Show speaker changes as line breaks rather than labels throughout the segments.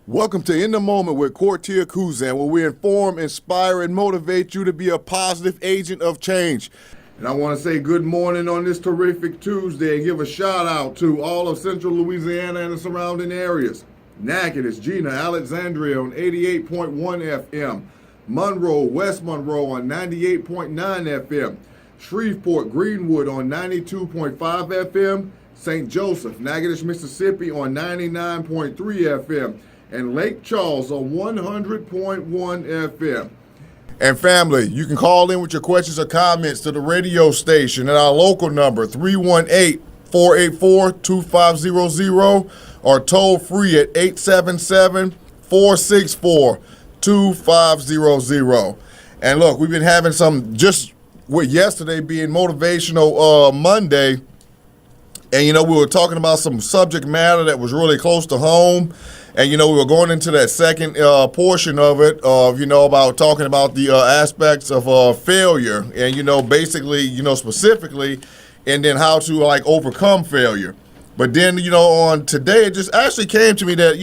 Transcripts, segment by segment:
Welcome to In the Moment with Kortia, where we inform, inspire, and motivate you to be a positive agent of change. And I want to say good morning on this terrific Tuesday and give a shout out to all of Central Louisiana and the surrounding areas. Natchez, it's Gina, Alexandria on 88.1 FM. Monroe, West Monroe on 98.9 FM. Shreveport, Greenwood on 92.5 FM. St. Joseph, Natchez, Mississippi on 99.3 FM. And Lake Charles on 100.1 FM. And family, you can call in with your questions or comments to the radio station at our local number, 318-484-2500, or toll free at 877-464-2500. And look, we've been having some, just with yesterday being Motivational Monday, and, we were talking about some subject matter that was really close to home. And, we were going into that second portion of it, about talking about the aspects of failure and, basically, specifically, and then how to, overcome failure. But then, on today, it just actually came to me that,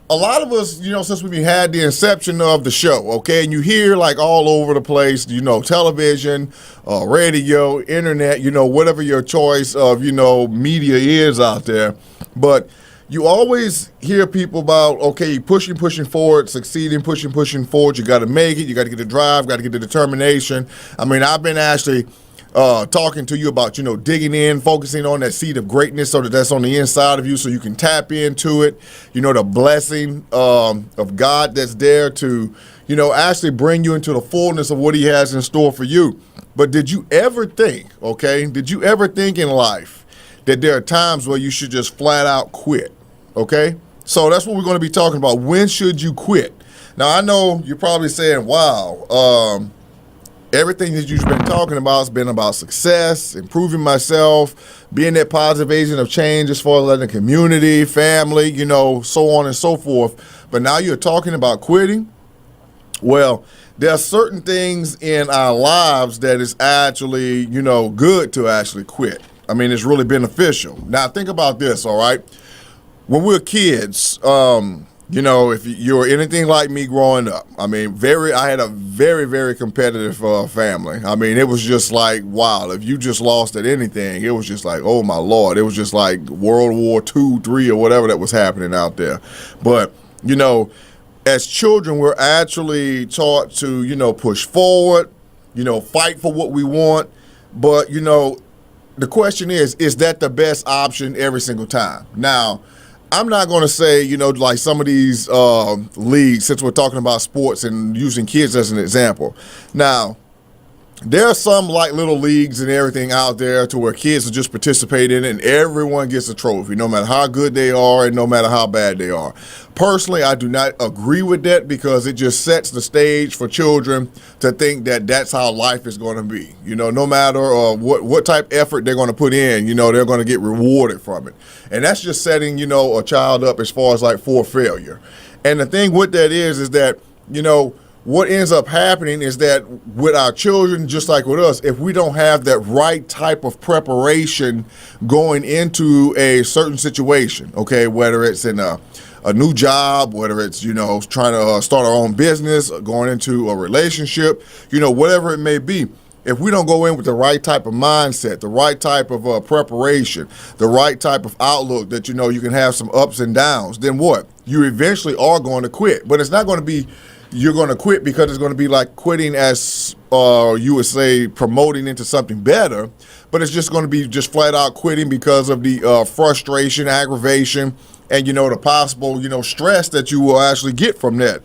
a lot of us, since we had the inception of the show, okay, and you hear all over the place, television, radio, internet, whatever your choice of, media is out there. But you always hear people about, okay, pushing forward, succeeding, pushing forward. You got to make it. You got to get the drive, got to get the determination. I mean, I've been actually talking to you about, digging in, focusing on that seed of greatness so that's on the inside of you so you can tap into it, the blessing of God that's there to, actually bring you into the fullness of what he has in store for you. But did you ever think in life that there are times where you should just flat out quit, okay? So that's what we're going to be talking about. When should you quit? Now, I know you're probably saying, wow, everything that you've been talking about has been about success, improving myself, being that positive agent of change as far as the community, family, so on and so forth. But now you're talking about quitting? Well, there are certain things in our lives that is actually, good to actually quit. I mean, it's really beneficial. Now, think about this, all right? When we were kids, if you're anything like me growing up, I had a very, very competitive family. I mean, it was just like, wow, if you just lost at anything, it was just like, oh, my Lord. It was just like World War II, III, or whatever that was happening out there. But, as children, we're actually taught to, push forward, fight for what we want. But, the question is that the best option every single time? Now, I'm not going to say, like some of these leagues, since we're talking about sports and using kids as an example. Now, there are some little leagues and everything out there to where kids will just participate in it and everyone gets a trophy, no matter how good they are and no matter how bad they are. Personally, I do not agree with that because it just sets the stage for children to think that that's how life is going to be. No matter what type of effort they're going to put in, they're going to get rewarded from it. And that's just setting, a child up as far as for failure. And the thing with that is that, what ends up happening is that with our children, just like with us, if we don't have that right type of preparation going into a certain situation, okay, whether it's in a new job, whether it's, trying to start our own business, going into a relationship, whatever it may be, if we don't go in with the right type of mindset, the right type of preparation, the right type of outlook that, you can have some ups and downs, then what? You eventually are going to quit. But it's not going to be you're going to quit because it's going to be like quitting as you would say promoting into something better, but it's just going to be just flat out quitting because of the frustration, aggravation, and, the possible, stress that you will actually get from that.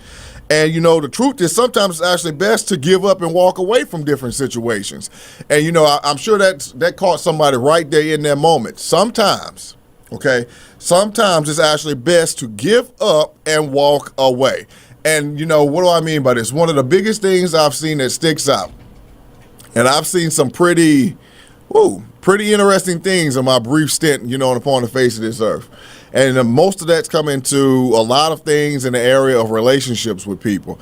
And, the truth is sometimes it's actually best to give up and walk away from different situations. And, I'm sure that caught somebody right there in that moment. Sometimes it's actually best to give up and walk away. And, what do I mean by this? One of the biggest things I've seen that sticks out, and I've seen some pretty interesting things in my brief stint, upon the face of this earth. And most of that's coming to a lot of things in the area of relationships with people.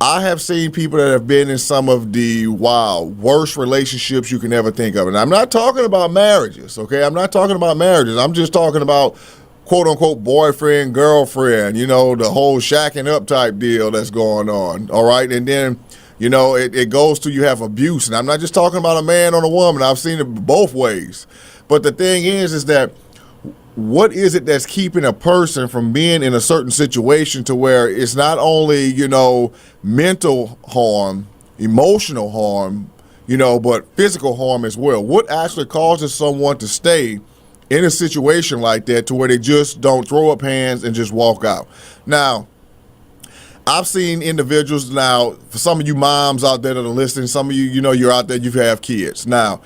I have seen people that have been in some of the, worst relationships you can ever think of. And I'm not talking about marriages, okay? I'm not talking about marriages. I'm just talking about quote unquote boyfriend, girlfriend, you know, the whole shacking up type deal that's going on. All right. And then, you know, it goes to you have abuse. And I'm not just talking about a man on a woman. I've seen it both ways. But the thing is that what is it that's keeping a person from being in a certain situation to where it's not only, you know, mental harm, emotional harm, you know, but physical harm as well? What actually causes someone to stay in a situation like that to where they just don't throw up hands and just walk out? Now, I've seen individuals now, for some of you moms out there that are listening, some of you, you know, you're out there, you have kids. Now,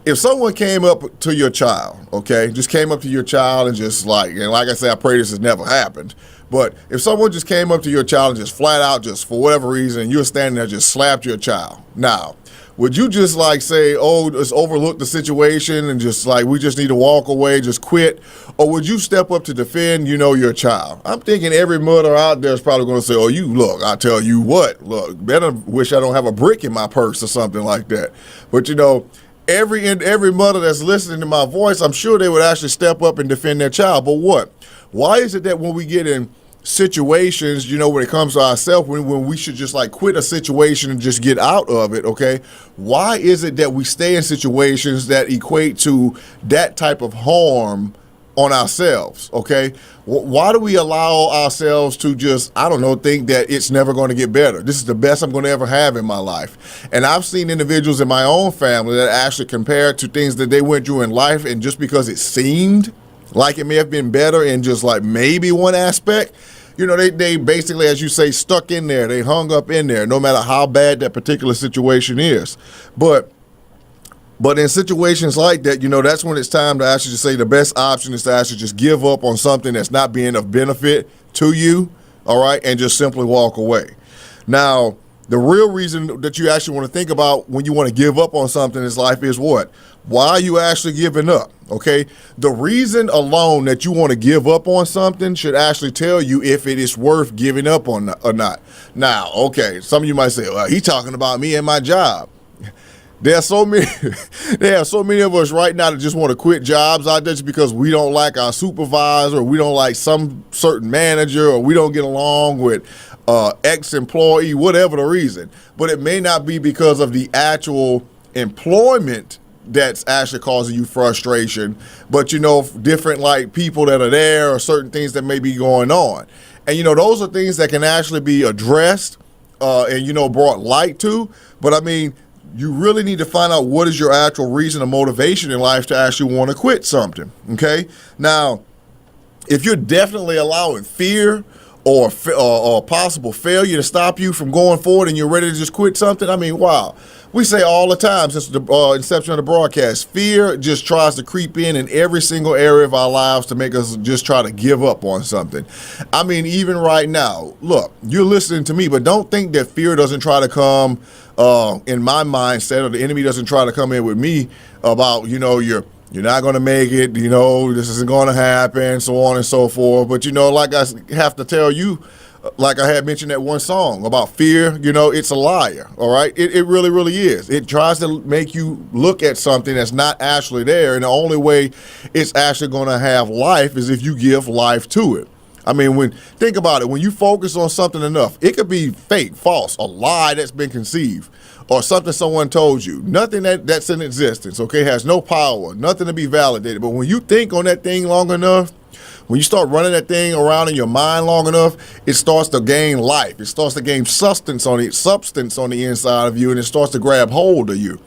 if someone came up to your child, okay, just came up to your child and just and like I said, I pray this has never happened, but if someone just came up to your child and just flat out, just for whatever reason, and you're standing there, just slapped your child. Now, would you just say, oh, just overlook the situation and just we just need to walk away, just quit? Or would you step up to defend, you know, your child? I'm thinking every mother out there is probably going to say, oh, I tell you what, look, better wish I don't have a brick in my purse or something like that. But, you know, every mother that's listening to my voice, I'm sure they would actually step up and defend their child. But what? Why is it that when we get in situations, you know, when it comes to ourselves, when we should just quit a situation and just get out of it, okay? Why is it that we stay in situations that equate to that type of harm on ourselves, okay? Why do we allow ourselves to just, think that it's never going to get better? This is the best I'm going to ever have in my life. And I've seen individuals in my own family that actually compare to things that they went through in life, and just because it seemed like it may have been better in just maybe one aspect, you know, they basically, as you say, stuck in there. They hung up in there, no matter how bad that particular situation is. But in situations like that, you know, that's when it's time to actually just say the best option is to actually just give up on something that's not being of benefit to you, all right, and just simply walk away. Now, the real reason that you actually want to think about when you want to give up on something in life is what? Why are you actually giving up, okay? The reason alone that you want to give up on something should actually tell you if it is worth giving up on or not. Now, okay, some of you might say, well, he's talking about me and my job. There are so many of us right now that just want to quit jobs out there just because we don't like our supervisor, or we don't like some certain manager, or we don't get along with ex-employee, whatever the reason. But it may not be because of the actual employment that's actually causing you frustration, but, you know, different people that are there, or certain things that may be going on. And, you know, those are things that can actually be addressed and, you know, brought light to. But I mean, you really need to find out what is your actual reason or motivation in life to actually want to quit something, okay? Now, if you're definitely allowing fear or possible failure to stop you from going forward and you're ready to just quit something, I mean, wow. We say all the time since the inception of the broadcast, fear just tries to creep in every single area of our lives to make us just try to give up on something. I mean, even right now, look, you're listening to me, but don't think that fear doesn't try to come in my mindset, or the enemy doesn't try to come in with me about, you know, you're not going to make it, you know, this isn't going to happen, so on and so forth. But, you know, like I have to tell you, like I had mentioned that one song about fear, you know, it's a liar, all right? It really, really is. It tries to make you look at something that's not actually there, and the only way it's actually going to have life is if you give life to it. I mean, think about it. When you focus on something enough, it could be fake, false, a lie that's been conceived, or something someone told you. Nothing that's in existence, okay, has no power, nothing to be validated. But when you think on that thing long enough, when you start running that thing around in your mind long enough, it starts to gain life. It starts to gain substance on the inside of you, and it starts to grab hold of you.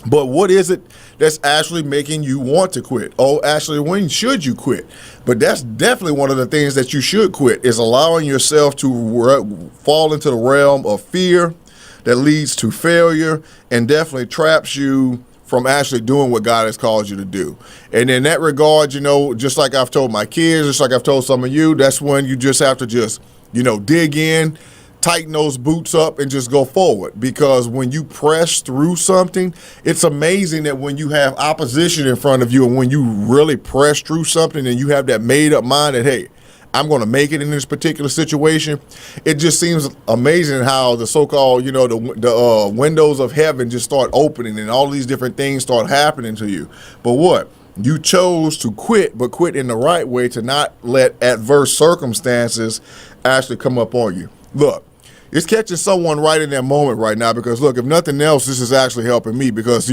But what is it that's actually making you want to quit? Oh, actually, when should you quit? But that's definitely one of the things that you should quit, is allowing yourself to fall into the realm of fear that leads to failure and definitely traps you from actually doing what God has called you to do. And in that regard, you know, just like I've told my kids, just like I've told some of you, that's when you just have to just, you know, dig in, tighten those boots up, and just go forward. Because when you press through something, it's amazing that when you have opposition in front of you, and when you really press through something and you have that made up mind that, hey, I'm going to make it in this particular situation, it just seems amazing how the so-called, you know, the windows of heaven just start opening, and all these different things start happening to you. But what? You chose to quit, but quit in the right way, to not let adverse circumstances actually come up on you. Look, it's catching someone right in that moment right now, because look, if nothing else, this is actually helping me, because,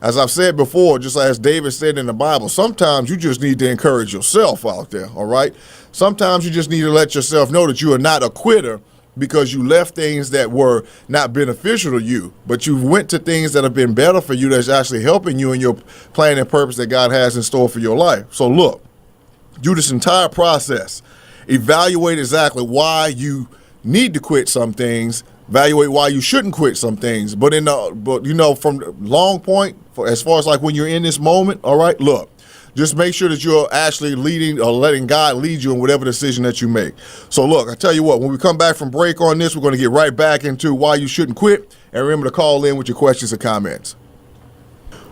as I've said before, just as David said in the Bible, sometimes you just need to encourage yourself out there, all right? Sometimes you just need to let yourself know that you are not a quitter, because you left things that were not beneficial to you, but you went to things that have been better for you, that's actually helping you in your plan and purpose that God has in store for your life. So look, do this entire process. Evaluate exactly why you need to quit some things. Evaluate why you shouldn't quit some things. But from the long point, as far as like when you're in this moment, all right, look, just make sure that you're actually leading or letting God lead you in whatever decision that you make. So look, I tell you what, when we come back from break on this, we're going to get right back into why you shouldn't quit. And remember to call in with your questions or comments.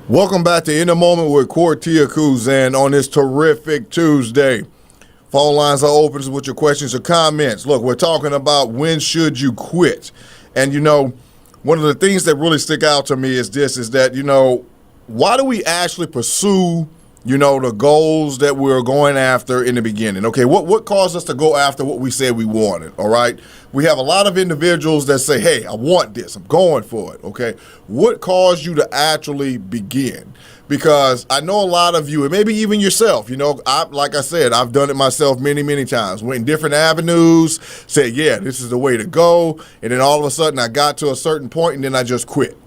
Welcome back to In the Moment with Kortia Kuzan on this terrific Tuesday. Phone lines are open with your questions or comments. Look, we're talking about when should you quit. And, one of the things that really stick out to me is that, why do we actually pursue the goals that we're going after in the beginning? Okay, what caused us to go after what we said we wanted, all right? We have a lot of individuals that say, hey, I want this, I'm going for it, okay? What caused you to actually begin? Because I know a lot of you, and maybe even yourself, like I said, I've done it myself many, many times. Went in different avenues, said, yeah, this is the way to go, and then all of a sudden I got to a certain point and then I just quit.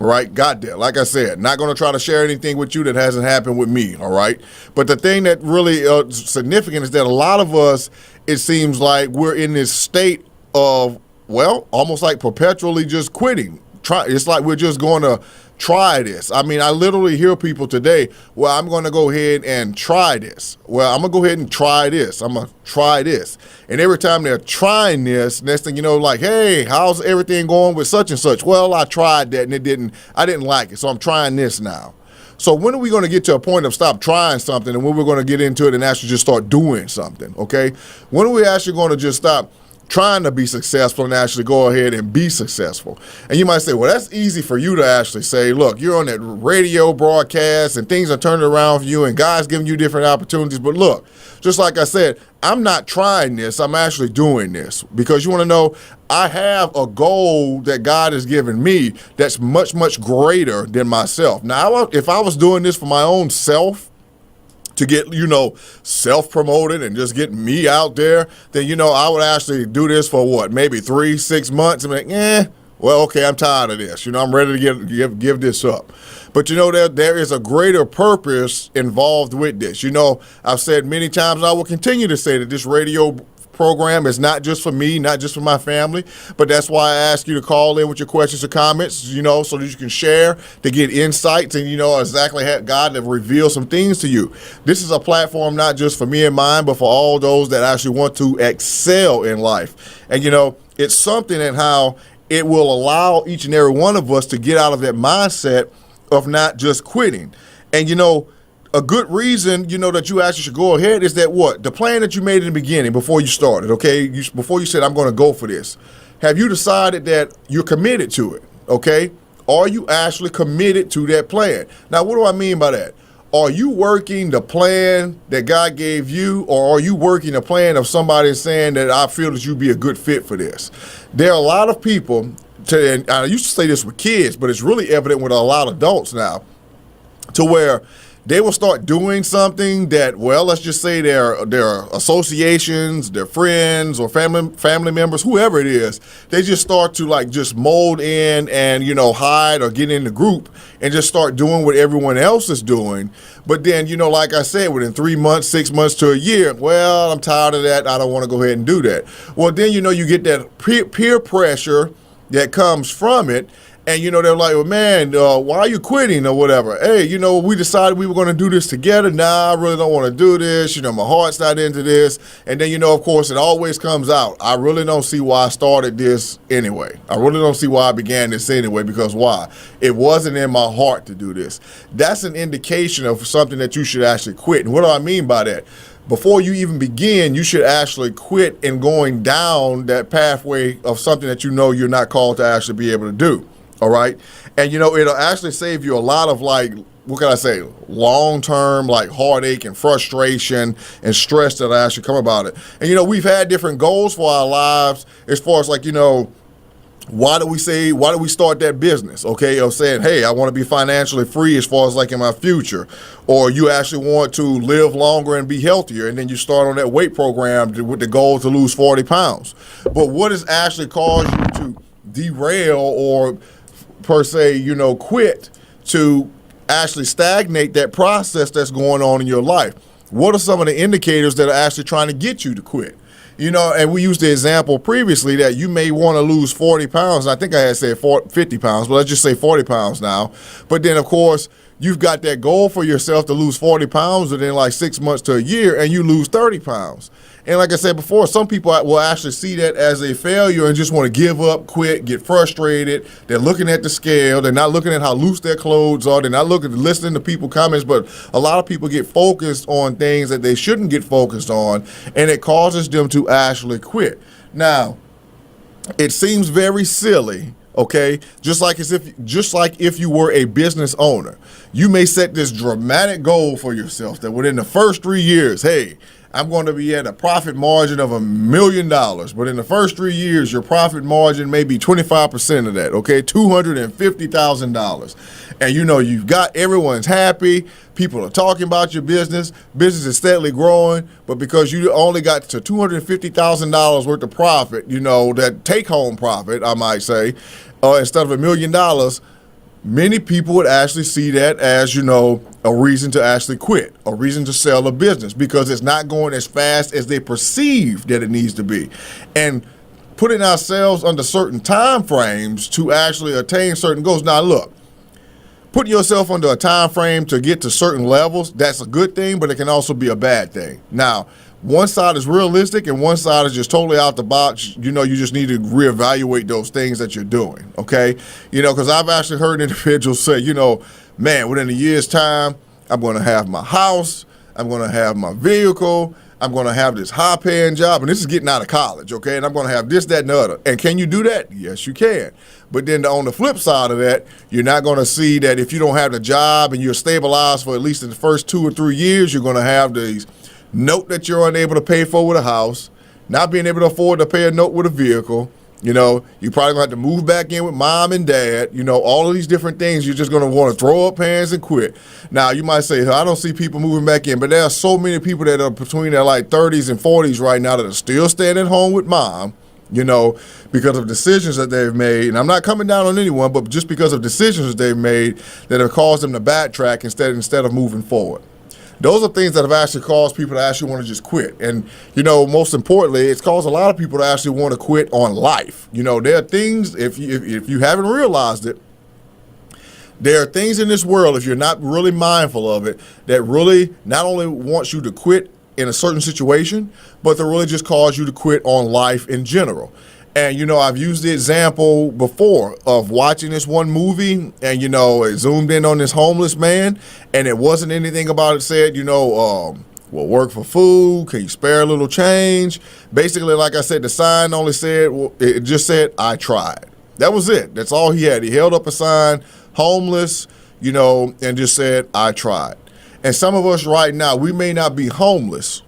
Right, got there. Like I said, not going to try to share anything with you that hasn't happened with me, all right? But the thing that really significant is that a lot of us, it seems like we're in this state of, almost like perpetually just quitting. It's like we're just going to try this. I mean, I literally hear people today, I'm going to go ahead and try this. I'm going to go ahead and try this. I'm going to try this. And every time they're trying this, next thing you know, like, hey, how's everything going with such and such? Well, I tried that and I didn't like it, so I'm trying this now. So when are we going to get to a point of stop trying something, and when we're going to get into it and actually just start doing something, okay? When are we actually going to just stop trying to be successful and actually go ahead and be successful? And you might say, well, that's easy for you to actually say. Look, you're on that radio broadcast and things are turning around for you and God's giving you different opportunities. But look, just like I said, I'm not trying this, I'm actually doing this, because you want to know, I have a goal that God has given me that's much, much greater than myself. Now, if I was doing this for my own self, to get, self-promoted and just get me out there, then, I would actually do this for maybe 3-6 months and be like, okay, I'm tired of this. I'm ready to give this up. But there is a greater purpose involved with this. I've said many times, and I will continue to say, that this radio program is not just for me, not just for my family, but that's why I ask you to call in with your questions or comments, so that you can share, to get insights and, exactly have God to reveal some things to you. This is a platform not just for me and mine, but for all those that actually want to excel in life. And, it's something in how it will allow each and every one of us to get out of that mindset of not just quitting. And, a good reason, that you actually should go ahead is that the plan that you made in the beginning before you started, okay? Before you said, I'm going to go for this. Have you decided that you're committed to it, okay? Are you actually committed to that plan? Now, what do I mean by that? Are you working the plan that God gave you, or are you working the plan of somebody saying that I feel that you'd be a good fit for this? There are a lot of people, and I used to say this with kids, but it's really evident with a lot of adults now, to where they will start doing something that, let's just say their associations, their friends or family members, whoever it is, they just start to just mold in and, hide or get in the group and just start doing what everyone else is doing. But then, like I said, within 3 months, 6 months to a year, I'm tired of that. I don't want to go ahead and do that. Well, then, you get that peer pressure that comes from it. And, they're like, well, man, why are you quitting or whatever? Hey, we decided we were going to do this together. Nah, I really don't want to do this. My heart's not into this. And then, of course, it always comes out. I really don't see why I started this anyway. I really don't see why I began this anyway, because why? It wasn't in my heart to do this. That's an indication of something that you should actually quit. And what do I mean by that? Before you even begin, you should actually quit in going down that pathway of something that you're not called to actually be able to do. All right. And, it'll actually save you a lot of what can I say, long-term like heartache and frustration and stress that actually come about it. And, we've had different goals for our lives as far as like, why do we start that business? Okay, of saying, hey, I want to be financially free as far as like in my future, or you actually want to live longer and be healthier, and then you start on that weight program with the goal to lose 40 pounds. But what has actually caused you to derail or per se, quit, to actually stagnate that process that's going on in your life? What are some of the indicators that are actually trying to get you to quit? And we used the example previously that you may want to lose 40 pounds. I think I had said 50 pounds, but let's just say 40 pounds now. But then, of course, you've got that goal for yourself to lose 40 pounds within like 6 months to a year, and you lose 30 pounds. And like I said before, some people will actually see that as a failure and just want to give up, quit, get frustrated. They're looking at the scale. They're not looking at how loose their clothes are. They're not listening to people's comments. But a lot of people get focused on things that they shouldn't get focused on, and it causes them to actually quit. Now, it seems very silly. Okay, just like if you were a business owner, you may set this dramatic goal for yourself that within the first 3 years, hey, I'm going to be at a profit margin of $1 million. But in the first 3 years, your profit margin may be 25% of that, okay, $250,000. And you've got everyone's happy. People are talking about your business. Business is steadily growing. But because you only got to $250,000 worth of profit, that take-home profit, I might say, instead of $1 million, many people would actually see that as, a reason to actually quit, a reason to sell a business, because it's not going as fast as they perceive that it needs to be. And putting ourselves under certain time frames to actually attain certain goals. Now, look, putting yourself under a time frame to get to certain levels, that's a good thing, but it can also be a bad thing. Now, one side is realistic and one side is just totally out the box. You just need to reevaluate those things that you're doing, okay? Because I've actually heard individuals say, man, within a year's time, I'm going to have my house, I'm going to have my vehicle, I'm going to have this high-paying job, and this is getting out of college, okay? And I'm going to have this, that, and the other. And can you do that? Yes, you can. But then on the flip side of that, you're not going to see that if you don't have the job and you're stabilized for at least in the first 2 or 3 years, you're going to have these note that you're unable to pay for with a house, not being able to afford to pay a note with a vehicle. You probably going to have to move back in with mom and dad. All of these different things, you're just going to want to throw up hands and quit. Now, you might say, I don't see people moving back in, but there are so many people that are between their like 30s and 40s right now that are still staying at home with mom, because of decisions that they've made. And I'm not coming down on anyone, but just because of decisions that they've made that have caused them to backtrack instead of moving forward. Those are things that have actually caused people to actually want to just quit. And, most importantly, it's caused a lot of people to actually want to quit on life. There are things, if you haven't realized it, there are things in this world, if you're not really mindful of it, that really not only wants you to quit in a certain situation, but to really just cause you to quit on life in general. And, I've used the example before of watching this one movie and, it zoomed in on this homeless man and it wasn't anything about it said, well, work for food. Can you spare a little change? Basically, like I said, the sign only said, it just said, I tried. That was it. That's all he had. He held up a sign, homeless, and just said, I tried. And some of us right now, we may not be homeless,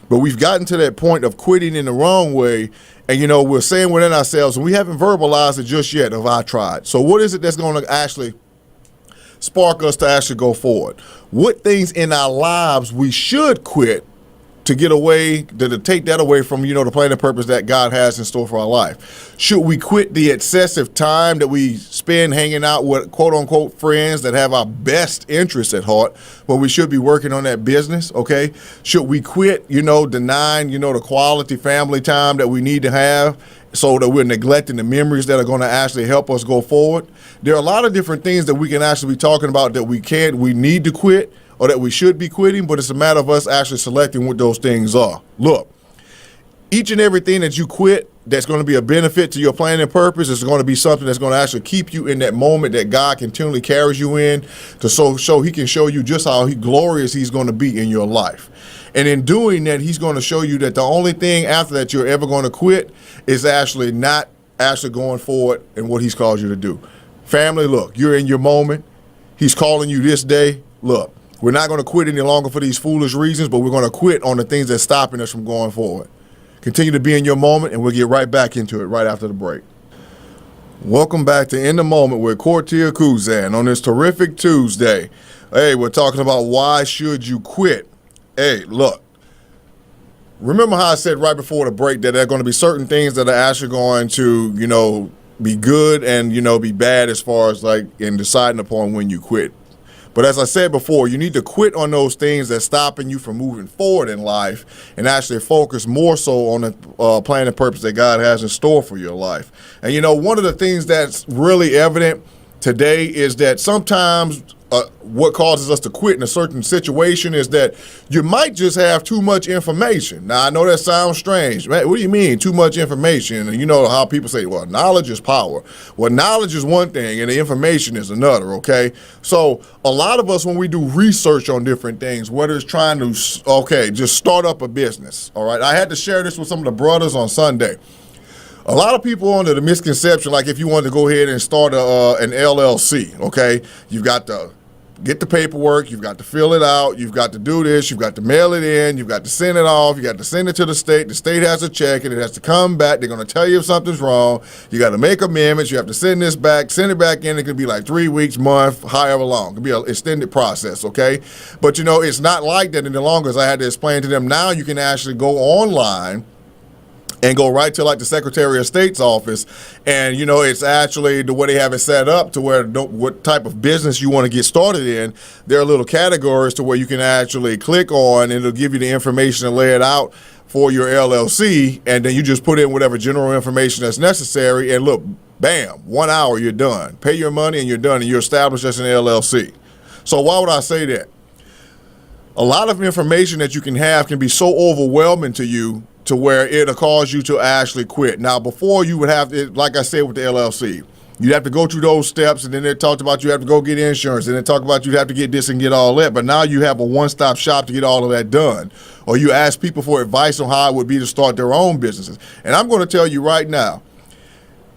but we've gotten to that point of quitting in the wrong way. And, we're saying within ourselves, and we haven't verbalized it just yet of I tried. So what is it that's going to actually spark us to actually go forward? What things in our lives we should quit to get away, to take that away from, the plan and purpose that God has in store for our life? Should we quit the excessive time that we spend hanging out with quote-unquote friends that have our best interests at heart when we should be working on that business, okay? Should we quit, denying, the quality family time that we need to have so that we're neglecting the memories that are going to actually help us go forward? There are a lot of different things that we can actually be talking about that we need to quit, or that we should be quitting, but it's a matter of us actually selecting what those things are. Look, each and everything that you quit that's going to be a benefit to your plan and purpose is going to be something that's going to actually keep you in that moment that God continually carries you in to so he can show you just how glorious he's going to be in your life. And in doing that, he's going to show you that the only thing after that you're ever going to quit is actually not actually going forward in what he's called you to do. Family, look, you're in your moment. he's calling you this day, look, we're not going to quit any longer for these foolish reasons, but we're going to quit on the things that's stopping us from going forward. Continue to be in your moment, and we'll get right back into it right after the break. Welcome back to In the Moment with Kortia Kuzan on this terrific Tuesday. Hey, we're talking about why should you quit. Hey, look, remember how I said right before the break that there are going to be certain things that are actually going to, be good and, be bad as far as like in deciding upon when you quit. But as I said before, you need to quit on those things that's stopping you from moving forward in life and actually focus more so on the plan and purpose that God has in store for your life. And, one of the things that's really evident today is that sometimes what causes us to quit in a certain situation is that you might just have too much information. Now, I know that sounds strange. Man, what do you mean, too much information? And you know how people say, well, knowledge is power. Well, knowledge is one thing and the information is another, okay? So a lot of us, when we do research on different things, whether it's trying to, just start up a business, all right? I had to share this with some of the brothers on Sunday. A lot of people under the misconception, like if you wanted to go ahead and start an LLC, okay, you've got to get the paperwork, you've got to fill it out, you've got to do this, you've got to mail it in, you've got to send it off, you got to send it to the state has to check it, it has to come back, they're going to tell you if something's wrong, you got to make amendments, you have to send this back, send it back in, it could be like 3 weeks, month, however long, it could be an extended process, okay? But it's not like that any longer, as I had to explain to them. Now you can actually go online and go right to like the Secretary of State's office. And, it's actually the way they have it set up to where what type of business you want to get started in. There are little categories to where you can actually click on and it'll give you the information and lay it out for your LLC. And then you just put in whatever general information that's necessary. And look, bam, 1 hour, you're done. Pay your money and you're done and you're established as an LLC. So why would I say that? A lot of information that you can have can be so overwhelming to you to where it'll cause you to actually quit. Now, before you would have, like I said with the LLC, you'd have to go through those steps, and then they talked about you have to go get insurance, and then talk about you'd have to get this and get all that. But now you have a one-stop shop to get all of that done. Or you ask people for advice on how it would be to start their own businesses. And I'm going to tell you right now,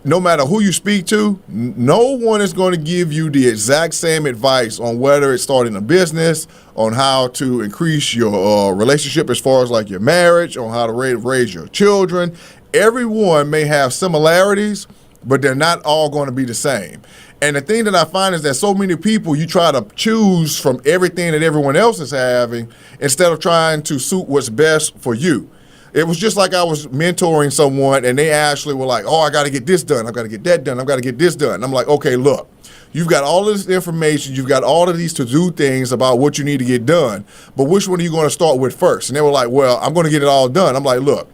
no matter who you speak to, no one is going to give you the exact same advice on whether it's starting a business, on how to increase your relationship as far as like your marriage, on how to raise your children. Everyone may have similarities, but they're not all going to be the same. And the thing that I find is that so many people, you try to choose from everything that everyone else is having instead of trying to suit what's best for you. It was just like I was mentoring someone and they actually were like, oh, I got to get this done. I've got to get that done. I've got to get this done. And I'm like, okay, look, you've got all this information. You've got all of these to-do things about what you need to get done. But which one are you going to start with first? And they were like, well, I'm going to get it all done. I'm like, look,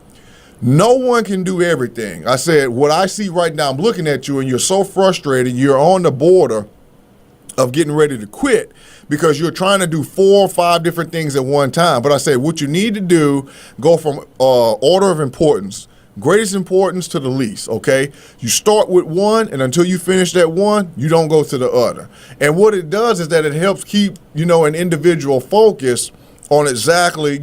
no one can do everything. I said, what I see right now, I'm looking at you and you're so frustrated. You're on the border of getting ready to quit because you're trying to do 4 or 5 different things at one time. But I say what you need to do, go from order of importance, greatest importance to the least, okay? You start with one, and until you finish that one, you don't go to the other. And what it does is that it helps keep, an individual focused on exactly,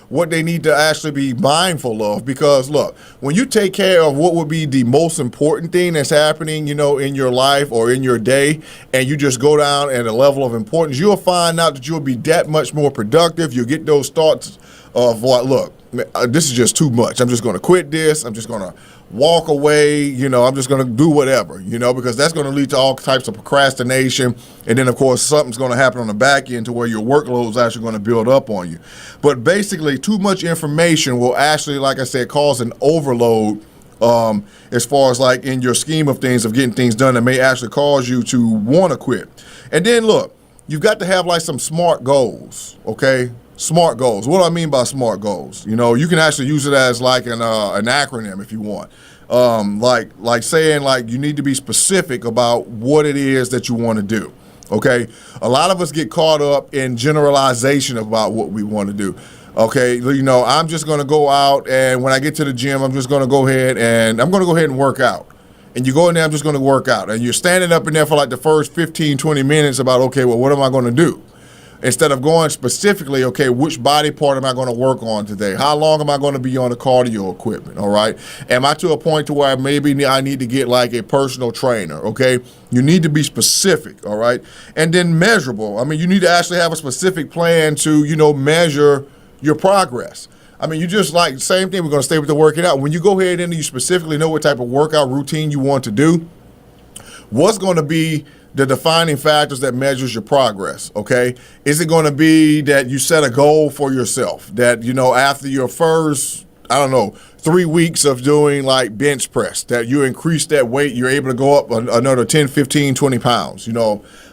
what they need to actually be mindful of. Because look, when you take care of what would be the most important thing that's happening, in your life or in your day, and you just go down at a level of importance, you'll find out that you'll be that much more productive. You'll get those thoughts of what, look, this is just too much. I'm just going to quit this. I'm just going to walk away. I'm just going to do whatever, because that's going to lead to all types of procrastination. And then, of course, something's going to happen on the back end to where your workload is actually going to build up on you. But basically, too much information will actually, like I said, cause an overload as far as like in your scheme of things of getting things done that may actually cause you to want to quit. And then, look, you've got to have like some SMART goals, okay? SMART goals. What do I mean by SMART goals? You can actually use it as like an acronym if you want. Like saying like you need to be specific about what it is that you want to do. Okay. A lot of us get caught up in generalization about what we want to do. Okay. I'm just going to go out and when I get to the gym, I'm just going to go ahead and work out. And you go in there, I'm just going to work out. And you're standing up in there for like the first 15, 20 minutes about, okay, well, what am I going to do? instead of going specifically, okay, which body part am I going to work on today? How long am I going to be on the cardio equipment? All right. Am I to a point to where maybe I need to get like a personal trainer? Okay. You need to be specific. All right. And then measurable. I mean, you need to actually have a specific plan to, measure your progress. I mean, you just like, same thing, we're going to stay with the working out. When you go ahead and you specifically know what type of workout routine you want to do, what's going to be the defining factors that measures your progress, okay? Is it going to be that you set a goal for yourself, that, after your first, 3 weeks of doing like bench press, that you increase that weight, you're able to go up another 10, 15, 20 pounds,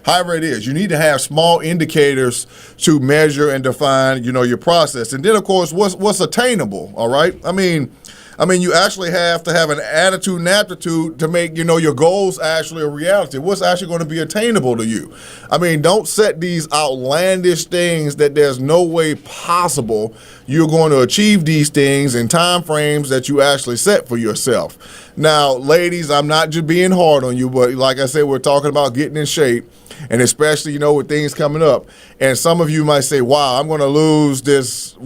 however it is. You need to have small indicators to measure and define, your process. And then, of course, what's attainable, all right? I mean, you actually have to have an attitude and aptitude to make, your goals actually a reality. What's actually going to be attainable to you? I mean, don't set these outlandish things that there's no way possible you're going to achieve these things in time frames that you actually set for yourself. Now, ladies, I'm not just being hard on you, but like I said, we're talking about getting in shape, and especially, with things coming up. And some of you might say, wow, I'm going to lose this,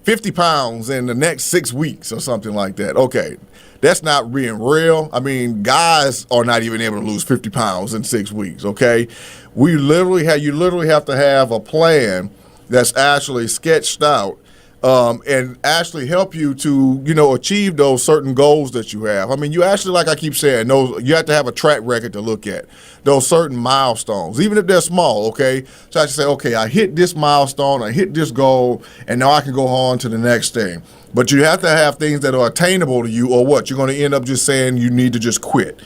50 pounds in the next 6 weeks or something like that. Okay, that's not being real. I mean, guys are not even able to lose 50 pounds in 6 weeks, okay? You literally have to have a plan that's actually sketched out and actually help you to, achieve those certain goals that you have. I mean, you actually, like I keep saying, you have to have a track record to look at, those certain milestones, even if they're small, okay? So I should say, okay, I hit this milestone, I hit this goal, and now I can go on to the next thing. But you have to have things that are attainable to you, or what? You're going to end up just saying you need to just quit.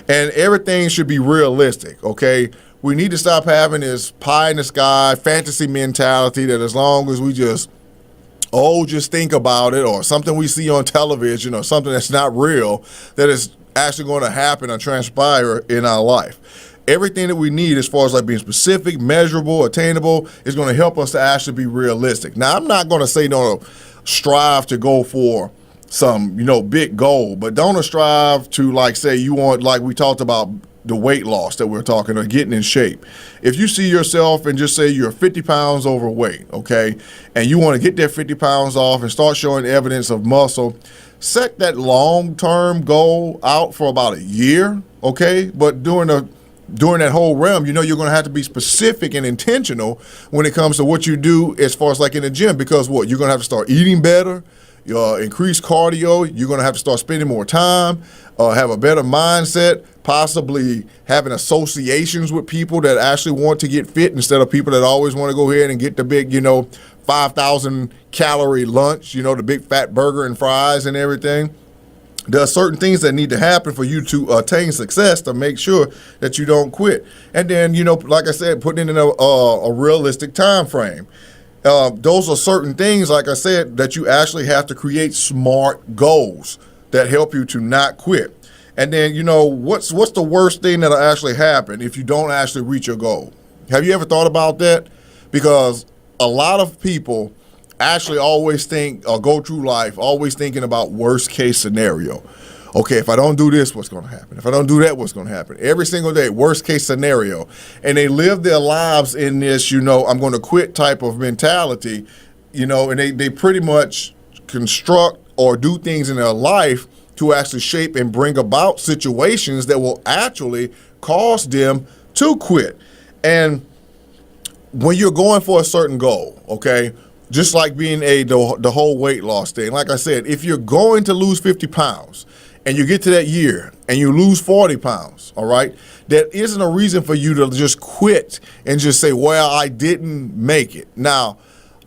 And everything should be realistic, okay? We need to stop having this pie in the sky fantasy mentality that as long as we just think about it, or something we see on television, or something that's not real, that is actually going to happen or transpire in our life. Everything that we need as far as like being specific, measurable, attainable is going to help us to actually be realistic. Now, I'm not going to say don't strive to go for some, big goal, but don't strive to like say you want, like we talked about, the weight loss that we're talking, or getting in shape. If you see yourself and just say you're 50 pounds overweight, okay, and you want to get that 50 pounds off and start showing evidence of muscle, set that long-term goal out for about a year, okay? But during that whole realm, you're going to have to be specific and intentional when it comes to what you do as far as like in the gym, because you're going to have to start eating better, increase cardio, you're going to have to start spending more time, have a better mindset, possibly having associations with people that actually want to get fit instead of people that always want to go ahead and get the big, 5,000 calorie lunch, the big fat burger and fries and everything. There are certain things that need to happen for you to attain success to make sure that you don't quit. And then, like I said, putting in a realistic time frame. Those are certain things, like I said, that you actually have to create smart goals that help you to not quit. And then, what's the worst thing that'll actually happen if you don't actually reach your goal? Have you ever thought about that? Because a lot of people actually always think or go through life always thinking about worst case scenario. Okay, if I don't do this, what's going to happen? If I don't do that, what's going to happen? Every single day, worst case scenario. And they live their lives in this, I'm going to quit type of mentality, and they pretty much construct or do things in their life to actually shape and bring about situations that will actually cause them to quit. And when you're going for a certain goal, okay, just like being the whole weight loss thing, like I said, if you're going to lose 50 pounds and you get to that year and you lose 40 pounds, all right, that isn't a reason for you to just quit and just say, well, I didn't make it. Now,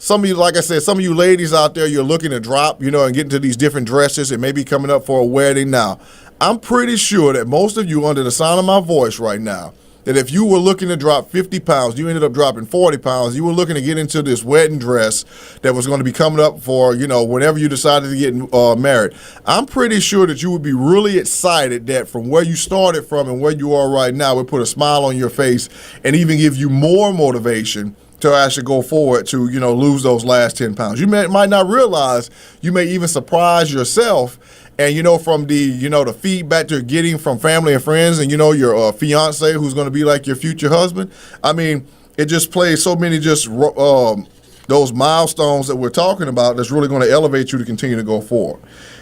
some of you, like I said, some of you ladies out there, you're looking to drop, and get into these different dresses and maybe coming up for a wedding. Now, I'm pretty sure that most of you under the sound of my voice right now, that if you were looking to drop 50 pounds, you ended up dropping 40 pounds, you were looking to get into this wedding dress that was going to be coming up for, whenever you decided to get married. I'm pretty sure that you would be really excited that from where you started from and where you are right now would put a smile on your face and even give you more motivation to actually go forward to, lose those last 10 pounds. You might not realize, you may even surprise yourself. And, from the, the feedback you're getting from family and friends and, your fiance who's going to be like your future husband. I mean, it just plays so many those milestones that we're talking about that's really going to elevate you to continue to go forward.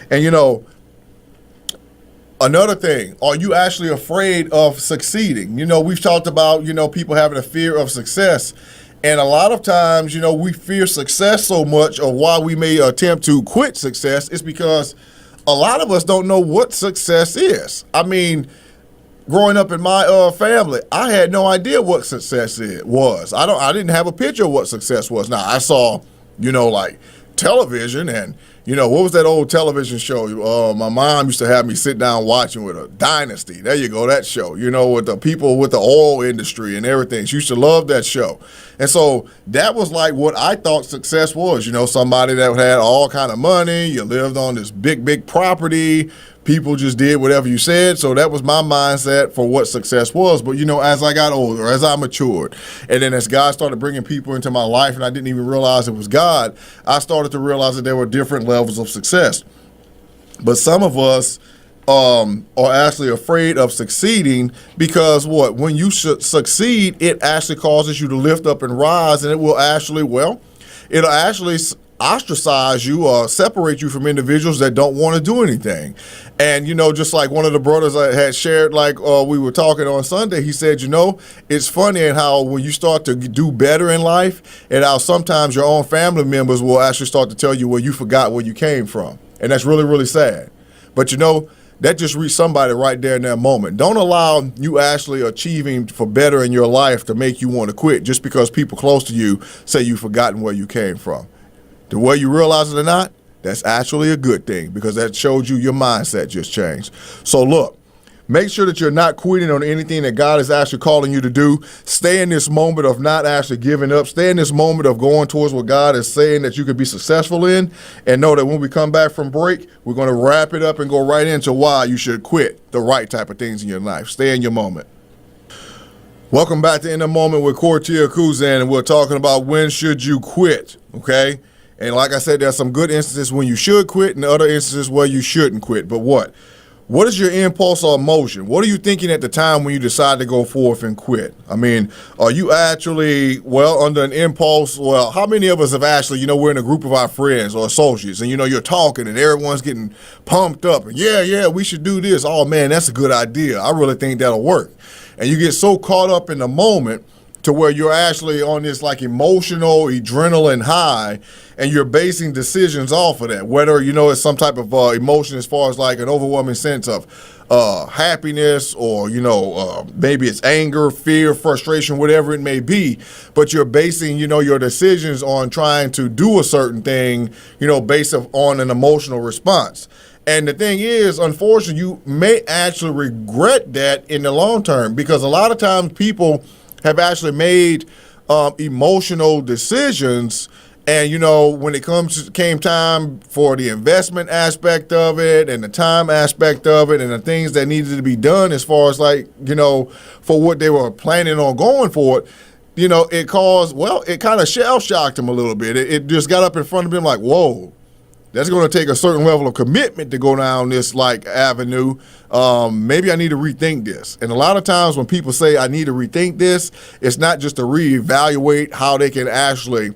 And, another thing, are you actually afraid of succeeding? We've talked about, people having a fear of success. And a lot of times, we fear success so much, or why we may attempt to quit success is because a lot of us don't know what success is. I mean, growing up in my family, I had no idea what success was. I didn't have a picture of what success was. Now, I saw, like television, and what was that old television show? My mom used to have me sit down watching with a Dynasty. There you go, that show. With the people with the oil industry and everything. She used to love that show, and so that was like what I thought success was. Somebody that had all kind of money. You lived on this big property. People just did whatever you said. So that was my mindset for what success was. But, as I got older, as I matured, and then as God started bringing people into my life and I didn't even realize it was God, I started to realize that there were different levels of success. But some of us are actually afraid of succeeding because when you succeed, it actually causes you to lift up and rise, and it'll actually ostracize you or separate you from individuals that don't want to do anything. And, just like one of the brothers I had shared, we were talking on Sunday, he said, it's funny and how when you start to do better in life and how sometimes your own family members will actually start to tell you, well, you forgot where you came from. And that's really, really sad. But, that just reached somebody right there in that moment. Don't allow you actually achieving for better in your life to make you want to quit just because people close to you say you've forgotten where you came from. The way you realize it or not, that's actually a good thing because that shows you your mindset just changed. So look, make sure that you're not quitting on anything that God is actually calling you to do. Stay in this moment of not actually giving up. Stay in this moment of going towards what God is saying that you could be successful in. And know that when we come back from break, we're going to wrap it up and go right into why you should quit the right type of things in your life. Stay in your moment. Welcome back to In the Moment with Kortia Kuzan, and we're talking about when should you quit, okay? And like I said, there's some good instances when you should quit and other instances where you shouldn't quit. But what is your impulse or emotion? What are you thinking at the time when you decide to go forth and quit? I mean, are you actually, under an impulse? Well, how many of us have actually, we're in a group of our friends or associates and, you're talking and everyone's getting pumped up. And yeah, we should do this. Oh, man, that's a good idea. I really think that'll work. And you get so caught up in the moment to where you're actually on this like emotional adrenaline high and you're basing decisions off of that, whether, it's some type of emotion as far as like an overwhelming sense of happiness or, maybe it's anger, fear, frustration, whatever it may be. But you're basing, your decisions on trying to do a certain thing, based on an emotional response. And the thing is, unfortunately, you may actually regret that in the long term because a lot of times people have actually made emotional decisions. And, when it came time for the investment aspect of it and the time aspect of it and the things that needed to be done as far as for what they were planning on going for it, it kind of shell-shocked them a little bit. It just got up in front of them like, whoa. That's going to take a certain level of commitment to go down this avenue. Maybe I need to rethink this. And a lot of times when people say I need to rethink this, it's not just to reevaluate how they can actually,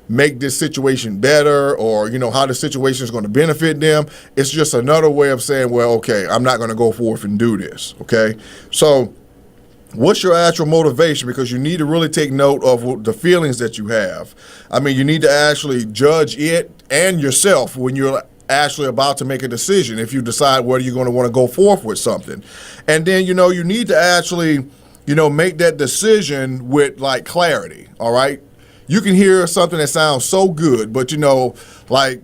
make this situation better or, how the situation is going to benefit them. It's just another way of saying, well, okay, I'm not going to go forth and do this. Okay. So what's your actual motivation? Because you need to really take note of the feelings that you have. I mean, you need to actually judge it and yourself when you're actually about to make a decision, if you decide whether you're going to want to go forth with something. And then, you need to actually, make that decision with clarity. All right. You can hear something that sounds so good, but what I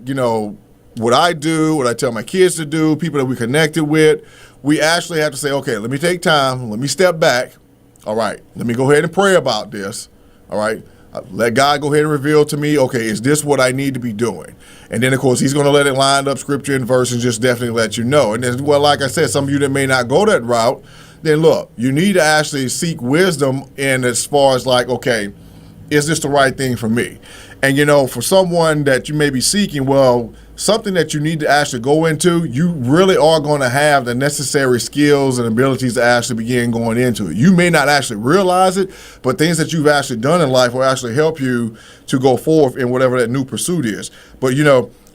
do, what I tell my kids to do, people that we connected with, we actually have to say, okay, let me take time. Let me step back. All right. Let me go ahead and pray about this. All right. Let God go ahead and reveal to me, okay, is this what I need to be doing? And then, of course, he's going to let it line up scripture and verse and just definitely let you know. And then, like I said, some of you that may not go that route, then look, you need to actually seek wisdom in as far as okay, is this the right thing for me? And, for someone that you may be seeking, well, something that you need to actually go into, you really are going to have the necessary skills and abilities to actually begin going into it. You may not actually realize it, but things that you've actually done in life will actually help you to go forth in whatever that new pursuit is. But,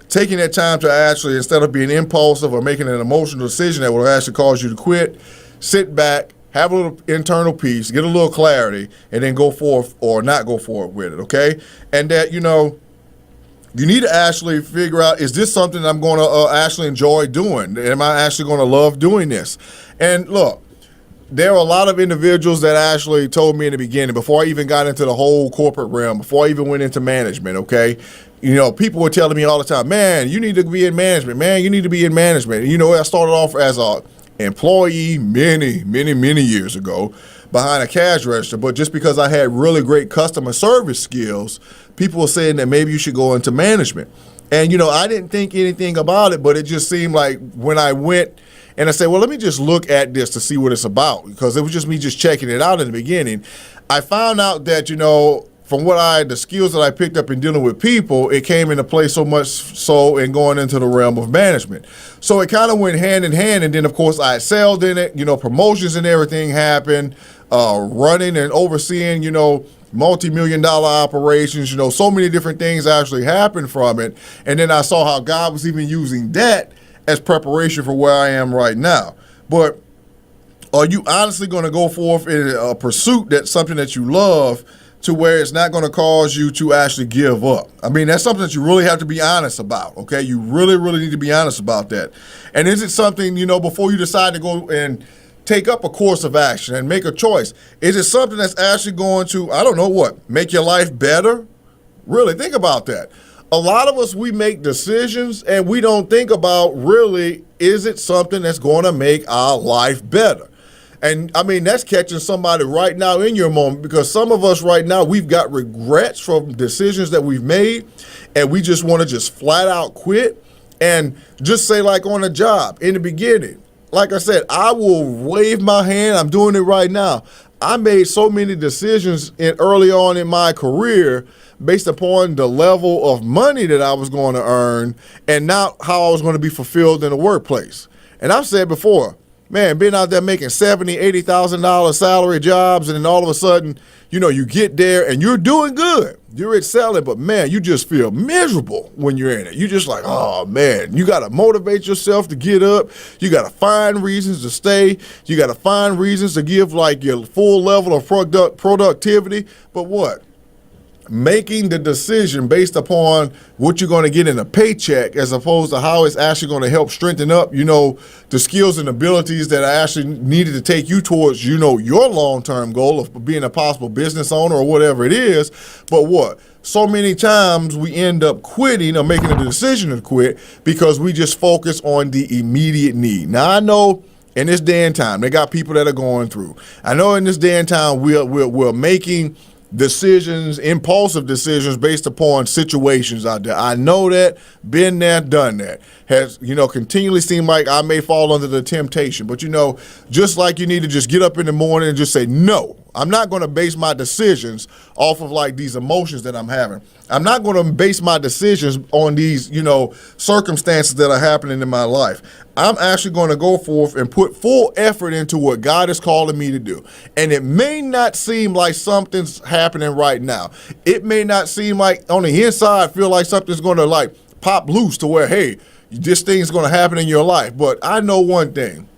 taking that time to actually, instead of being impulsive or making an emotional decision that will actually cause you to quit, sit back, have a little internal peace, get a little clarity, and then go forth or not go forward with it, okay? And that, you need to actually figure out, is this something I'm going to actually enjoy doing? Am I actually going to love doing this? And look, there are a lot of individuals that actually told me in the beginning, before I even got into the whole corporate realm, before I even went into management, okay? People were telling me all the time, man, you need to be in management. Man, you need to be in management. I started off as a employee many, many, many years ago behind a cash register, but just because I had really great customer service skills, people were saying that maybe you should go into management. And, I didn't think anything about it, but it just seemed like when I went and I said, well, let me just look at this to see what it's about, because it was just me just checking it out in the beginning. I found out that, from the skills that I picked up in dealing with people, it came into play so much so in going into the realm of management. So it kind of went hand in hand. And then, of course, I excelled in it. Promotions and everything happened, running and overseeing, multi-million-dollar operations. So many different things actually happened from it. And then I saw how God was even using that as preparation for where I am right now. But are you honestly going to go forth in a pursuit that's something that you love, to where it's not going to cause you to actually give up? I mean, that's something that you really have to be honest about, okay? You really, really need to be honest about that. And is it something, before you decide to go and take up a course of action and make a choice, is it something that's actually going to, make your life better? Really, think about that. A lot of us, we make decisions and we don't think about, really, is it something that's going to make our life better? And, that's catching somebody right now in your moment, because some of us right now, we've got regrets from decisions that we've made, and we just want to just flat out quit. And just say, like on a job in the beginning, like I said, I will wave my hand. I'm doing it right now. I made so many decisions early on in my career based upon the level of money that I was going to earn and not how I was going to be fulfilled in the workplace. And I've said before, man, being out there making $70,000, $80,000 salary jobs, and then all of a sudden, you get there and you're doing good. You're excelling, but man, you just feel miserable when you're in it. You're just like, oh man, you got to motivate yourself to get up. You got to find reasons to stay. You got to find reasons to give like your full level of productivity. But what? Making the decision based upon what you're going to get in a paycheck, as opposed to how it's actually going to help strengthen up, the skills and abilities that are actually needed to take you towards, your long-term goal of being a possible business owner or whatever it is. But what? So many times we end up quitting or making a decision to quit because we just focus on the immediate need. Now, I know in this day and time, they got people that are going through. I know in this day and time, we're making decisions, impulsive decisions based upon situations out there. I know that, been there, done that. Has, continually seemed like I may fall under the temptation. But, just like you need to just get up in the morning and just say, no, I'm not going to base my decisions off of like these emotions that I'm having. I'm not going to base my decisions on these, circumstances that are happening in my life. I'm actually going to go forth and put full effort into what God is calling me to do. And it may not seem like something's happening right now. It may not seem like on the inside feel like something's going to like pop loose to where, hey, this thing's going to happen in your life. But I know one thing.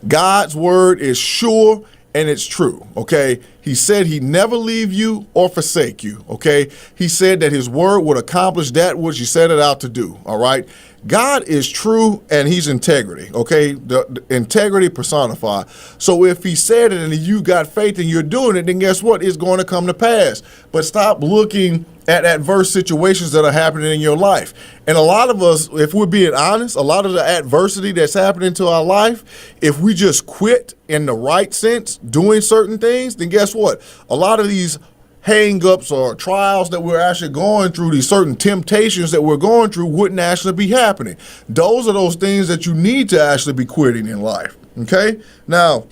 God's word is sure and it's true, okay? He said he'd never leave you or forsake you, okay? He said that his word would accomplish that which he set it out to do, all right? God is true and he's integrity, okay? The integrity personified. So if he said it and you got faith and you're doing it, then guess what? It's going to come to pass. But stop looking at adverse situations that are happening in your life. And a lot of us, if we're being honest, a lot of the adversity that's happening to our life, if we just quit in the right sense, doing certain things, then guess what? A lot of these hang-ups or trials that we're actually going through, these certain temptations that we're going through wouldn't actually be happening. Those are those things that you need to actually be quitting in life, okay? Now,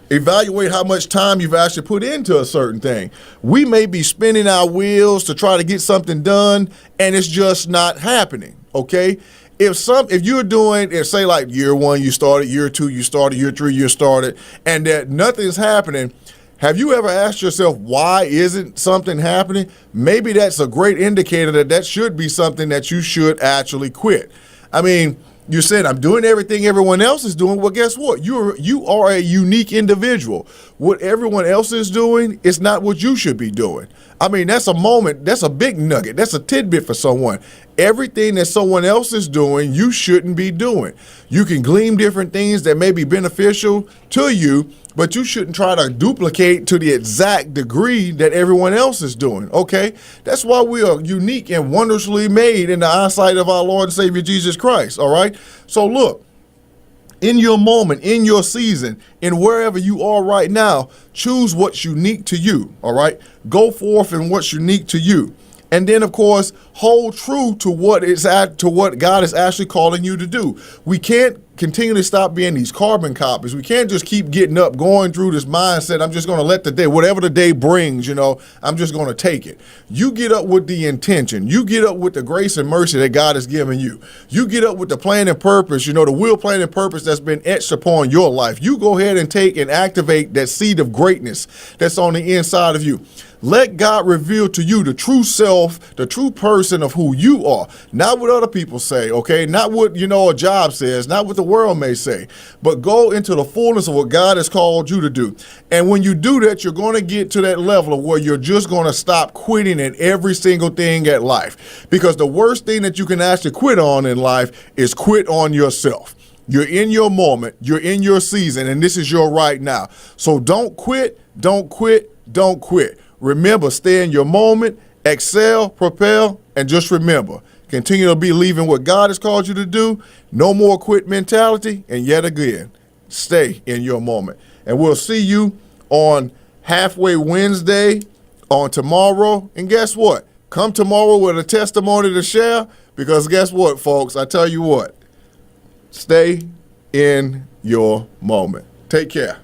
Evaluate how much time you've actually put into a certain thing. We may be spinning our wheels to try to get something done, and it's just not happening, okay? If you're doing, say like year 1 you started, year 2 you started, year 3 you started, and that nothing's happening, have you ever asked yourself, why isn't something happening? Maybe that's a great indicator that should be something that you should actually quit. I mean, you said, I'm doing everything everyone else is doing. Well, guess what? You are a unique individual. What everyone else is doing is not what you should be doing. I mean, that's a moment, that's a big nugget, that's a tidbit for someone. Everything that someone else is doing, you shouldn't be doing. You can glean different things that may be beneficial to you, but you shouldn't try to duplicate to the exact degree that everyone else is doing, okay? That's why we are unique and wondrously made in the eyesight of our Lord and Savior Jesus Christ, all right? So look, in your moment, in your season, in wherever you are right now, choose what's unique to you, all right? Go forth in what's unique to you. And then, of course, hold true to what God is actually calling you to do. We can't continually stop being these carbon copies. We can't just keep getting up, going through this mindset, I'm just going to let the day, whatever the day brings, I'm just going to take it. You get up with the intention. You get up with the grace and mercy that God has given you. You get up with the plan and purpose, the will, plan, and purpose that's been etched upon your life. You go ahead and take and activate that seed of greatness that's on the inside of you. Let God reveal to you the true self, the true person of who you are. Not what other people say, okay? Not what, a job says, not what the world may say, but go into the fullness of what God has called you to do. And when you do that, you're going to get to that level of where you're just going to stop quitting in every single thing at life. Because the worst thing that you can actually quit on in life is quit on yourself. You're in your moment, you're in your season, and this is your right now. So don't quit, don't quit, don't quit. Remember, stay in your moment, excel, propel, and just remember, continue to believe in what God has called you to do. No more quit mentality, and yet again, stay in your moment. And we'll see you on Halfway Wednesday on tomorrow. And guess what? Come tomorrow with a testimony to share, because guess what, folks? I tell you what, stay in your moment. Take care.